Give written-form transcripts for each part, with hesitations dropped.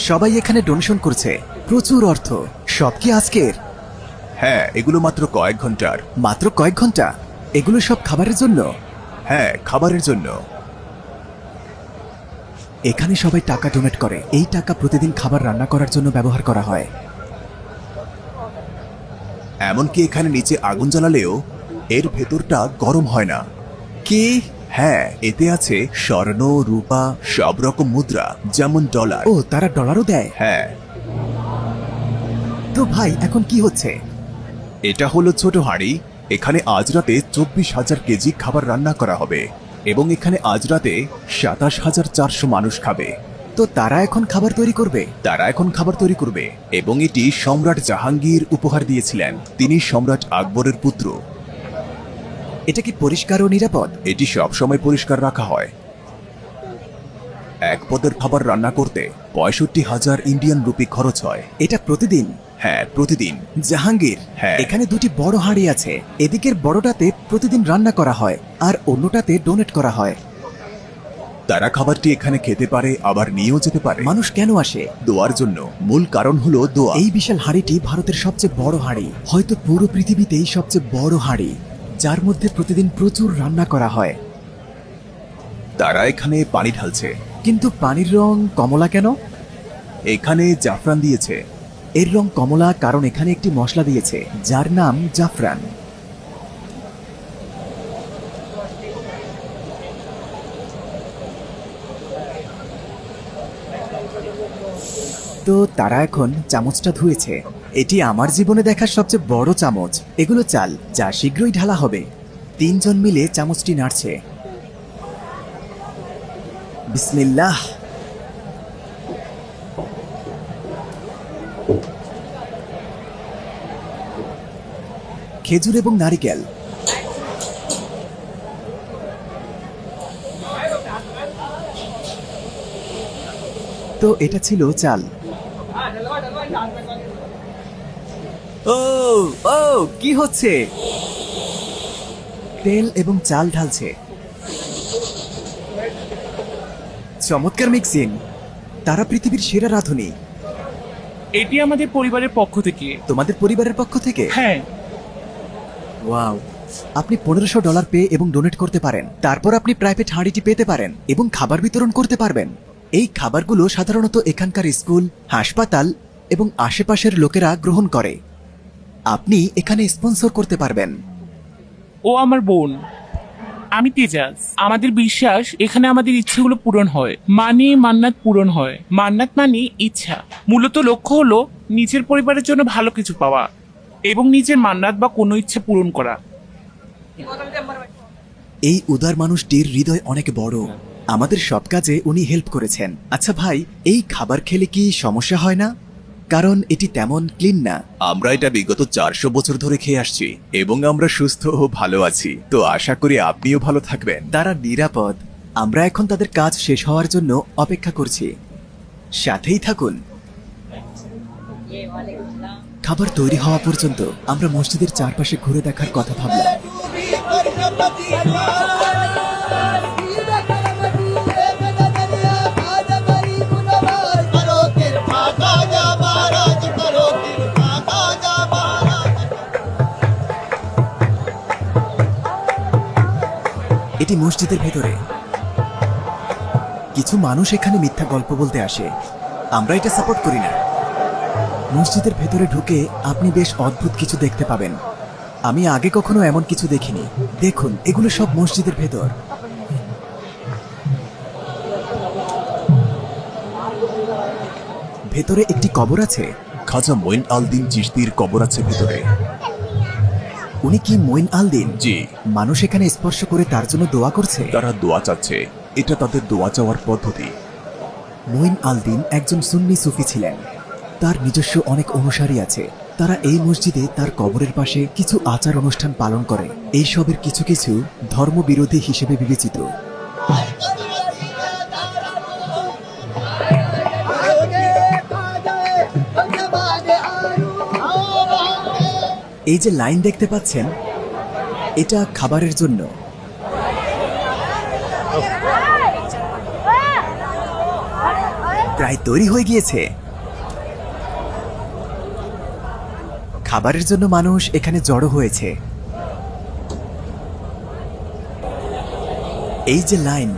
সবাই এখানে ডোনেশন করছে, প্রচুর অর্থ। সব কি আজকের? হ্যাঁ, এগুলো মাত্র কয়েক ঘন্টার। মাত্র কয়েক ঘন্টা? এগুলো সব খাবারের জন্য? হ্যাঁ, খাবারের জন্য। এখানে সবাই টাকা ডোনেট করে, এই টাকা প্রতিদিন খাবার রান্না করার জন্য ব্যবহার করা হয়। এমনকি এখানে নিচে আগুন জ্বালালেও এর ভেতরটা গরম হয় না। কি? হ্যাঁ, এতে আছে স্বর্ণ, রূপা, সব রকম মুদ্রা, যেমন ডলার। ও, তারা ডলারও দেয়? হ্যাঁ। তো ভাই, এখন কি হচ্ছে? এটা হলো ছোট হাঁড়ি। এখানে আজ রাতে 24,000 কেজি খাবার রান্না করা হবে এবং এখানে আজ রাতে 27,400 মানুষ খাবে। তো তারা এখন খাবার তৈরি করবে? তারা এখন খাবার তৈরি করবে এবং এটি সম্রাট জাহাঙ্গীর উপহার দিয়েছিলেন। তিনি সম্রাট আকবরের পুত্র। এটা কি পরিষ্কার ও নিরাপদ? এটি সবসময় পরিষ্কার রাখা হয়। এক পদের খাবার রান্না করতে 65,000 ইন্ডিয়ান রুপি খরচ হয়। এটা প্রতিদিন? হ্যাঁ, প্রতিদিন। জাহাঙ্গীর, হ্যাঁ। এখানে দুটি বড় হাঁড়ি আছে। এদিকের বড়টাতে প্রতিদিন রান্না করা হয় আর অন্যটাতে ডোনেট করা হয়। তারা খাবারটি এখানে খেতে পারে, আবার নিয়েও যেতে পারে। মানুষ কেন আসে? দোয়ার জন্য। মূল কারণ হলো দোয়া। এই বিশাল হাঁড়িটি ভারতের সবচেয়ে বড় হাঁড়ি, হয়তো পুরো পৃথিবীতেই সবচেয়ে বড় হাঁড়ি, যার মধ্যে প্রতিদিন প্রচুর রান্না করা হয়। তারা এখানে পানি ঢালছে। কিন্তু পানির রং কমলা কেন? এখানে জাফরান দিয়েছে। এর রং কমলা কারণ এখানে একটি মশলা দিয়েছে যার নাম জাফরান। তো তারা এখন চামচটা ধুয়েছে। এটি আমার জীবনে দেখার সবচেয়ে বড় চামচ। এগুলো চাল, যা শীঘ্রই ঢালা হবে। তিনজন মিলে চামচটি নাড়ছে। বিসমিল্লাহ। খেজুর এবং নারিকেল। তো এটা ছিল চাল। ও ও, কি হচ্ছে? তেল এবং চাল ঢালছে। চমৎকার মিক্সিং। তারা পৃথিবীর সেরা রাঁধুনি। এটি আমাদের পরিবারের পক্ষ থেকে। তোমাদের পরিবারের পক্ষ থেকে? হ্যাঁ। ওয়াও। আপনি $1500 পে এবং ডোনেট করতে পারেন। তারপর আপনি প্রাইভেট হাঁড়িটি পেতে পারেন এবং খাবার বিতরণ করতে পারবেন। এই খাবারগুলো সাধারণত এখানকার স্কুল, হাসপাতাল এবং আশেপাশের লোকেরা গ্রহণ করে। আপনি এখানে স্পন্সর করতে পারবেন। ও আমার বোন, আমি তেজাস। আমাদের বিশ্বাস এখানে আমাদের ইচ্ছেগুলো পূরণ হয়, মানে মান্নাত পূরণ হয়। মান্নাত মানে ইচ্ছা। মূলত লক্ষ্য হলো নিজের পরিবারের জন্য ভালো কিছু পাওয়া এবং নিজের মান্নাত বা কোনো ইচ্ছা পূরণ করা। এই উদার মানুষটির হৃদয় অনেক বড়। আমাদের সব কাজে উনি হেল্প করেছেন। আচ্ছা ভাই, এই খাবার খেলে কি সমস্যা হয় না? কারণ এটি তেমন ক্লিন না। আমরা এটা বিগত 400 বছর ধরে খেয়ে আসছি এবং আমরা সুস্থ ও ভালো আছি। তো আশা করি আপনিও ভালো থাকবেন। তারা নিরাপদ। আমরা এখন তাদের কাজ শেষ হওয়ার জন্য অপেক্ষা করছি। সাথেই থাকুন। খাবার তৈরি হওয়া পর্যন্ত আমরা মসজিদের চারপাশে ঘুরে দেখার কথা ভাবলাম। এটি মসজিদের ভেতরে। কিছু মানুষ এখানে মিথ্যা গল্প বলতে আসে। আমরা এটা সাপোর্ট করি না। মসজিদের ভেতরে ঢুকে আপনি বেশ অদ্ভুত কিছু দেখতে পাবেন। আমি আগে কখনো এমন কিছু দেখিনি। দেখুন, এগুলো সব মসজিদের ভেতর। ভেতরে একটি কবর আছে। খাজা মঈন আল দিন চিশতির কবর আছে ভেতরে। উনি কি মঈন আল দিন? জি। মানুষ এখানে স্পর্শ করে তার জন্য দোয়া করছে। তারা দোয়া চাচ্ছে। এটা তাদের দোয়া চাওয়ার পদ্ধতি। মঈন আল দিন একজন সুন্নি সুফি ছিলেন। তার নিজস্ব অনেক অনুসারী আছে। তারা এই মসজিদে তার কবরের পাশে কিছু আচার অনুষ্ঠান পালন করে। এই সবের কিছু কিছু ধর্মবিরোধী হিসেবে বিবেচিত। এই যে লাইন দেখতে পাচ্ছেন, এটা খাবারের জন্য। প্রায় তৈরি হয়ে গিয়েছে। খাবারের জন্য মানুষ এখানে জড়ো হয়েছে। এই যে লাইন,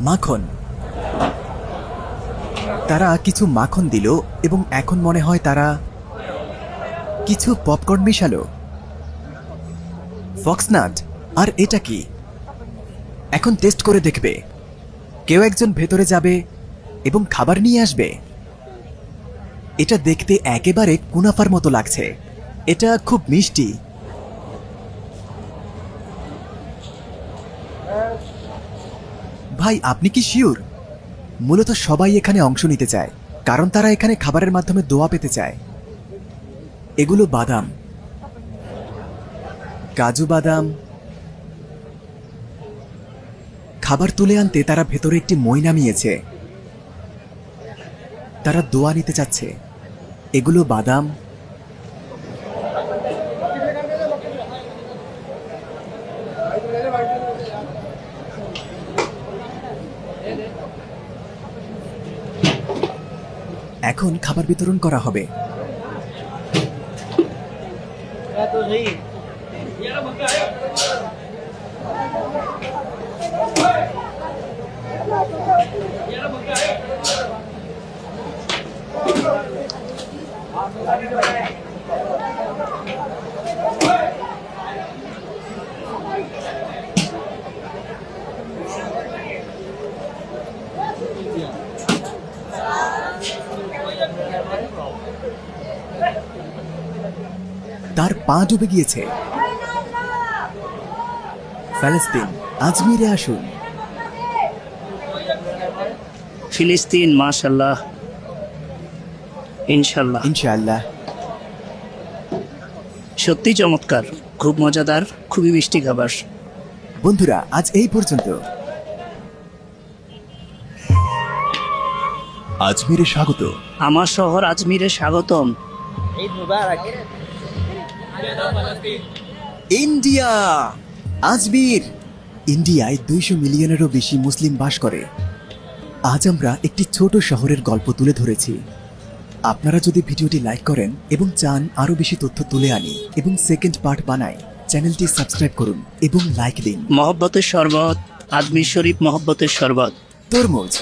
মাখন, তারা কিছু মাখন দিল এবং এখন মনে হয় তারা কিছু পপকর্ন মিশালো। ফক্সনাট। আর এটা কি? এখন টেস্ট করে দেখবে। কেউ একজন ভেতরে যাবে এবং খাবার নিয়ে আসবে। এটা দেখতে একেবারে কুনাফার মতো লাগছে। এটা খুব মিষ্টি। ভাই, আপনি কি শিওর? মূলত সবাই এখানে অংশ নিতে চায়, কারণ তারা এখানে খাবারের মাধ্যমে দোয়া পেতে চায়। এগুলো বাদাম, কাজু বাদাম। খাবার তুলে আনতে তারা ভেতরে একটি মই নামিয়েছে। তারা দোয়া নিতে চাচ্ছে। এগুলো বাদাম। এখন খাবার বিতরণ করা হবে। তার পা ডুবে গিয়েছে। ফিলিস্তিন, আজমিরে আসুন। ফিলিস্তিন, মাশাল্লাহ, ইনশাল্লাহ। ইনশাআল্লাহ। সত্যি চমৎকার, খুব মজাদার, খুবই মিষ্টি খাবার। বন্ধুরা, আজ এই পর্যন্ত। আজমিরে স্বাগত। আমার শহর আজমিরে স্বাগতম। ইন্ডিয়া, আজমির। ইন্ডিয়ায় 200 মিলিয়নেরও বেশি মুসলিম বাস করে। আজ আমরা একটি ছোট শহরের গল্প তুলে ধরেছি। আপনারা যদি ভিডিওটি লাইক করেন এবং চান আরো বেশি তথ্য তুলে আনি এবং সেকেন্ড পার্ট বানাই, চ্যানেলটি সাবস্ক্রাইব করুন এবং লাইক দিন। মহব্বতের শরবত, আজমির শরীফ মহব্বতের শরবত। তরমুজ।